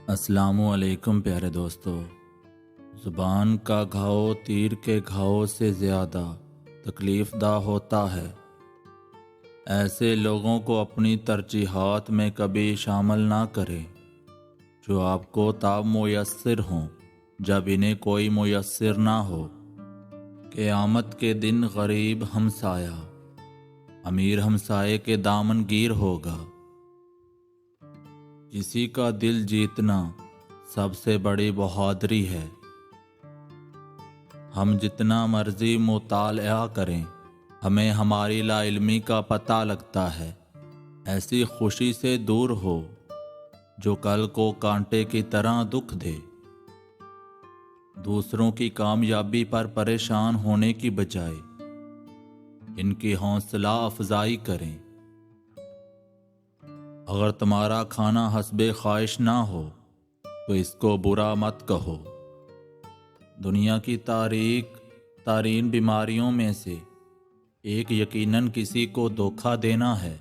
السلام علیکم پیارے دوستو۔ زبان کا گھاؤ تیر کے گھاؤ سے زیادہ تکلیف دہ ہوتا ہے۔ ایسے لوگوں کو اپنی ترجیحات میں کبھی شامل نہ کریں جو آپ کو تاب میسر ہوں جب انہیں کوئی میسر نہ ہو۔ قیامت کے دن غریب ہمسایہ امیر ہمسائے کے دامن گیر ہوگا۔ کسی کا دل جیتنا سب سے بڑی بہادری ہے۔ ہم جتنا مرضی مطالعہ کریں ہمیں ہماری لا علمی کا پتہ لگتا ہے۔ ایسی خوشی سے دور ہو جو کل کو کانٹے کی طرح دکھ دے۔ دوسروں کی کامیابی پر پریشان ہونے کی بجائے ان کی حوصلہ افزائی کریں۔ اگر تمہارا کھانا حسب خواہش نہ ہو تو اس کو برا مت کہو۔ دنیا کی تارین بیماریوں میں سے ایک یقیناً کسی کو دھوکہ دینا ہے۔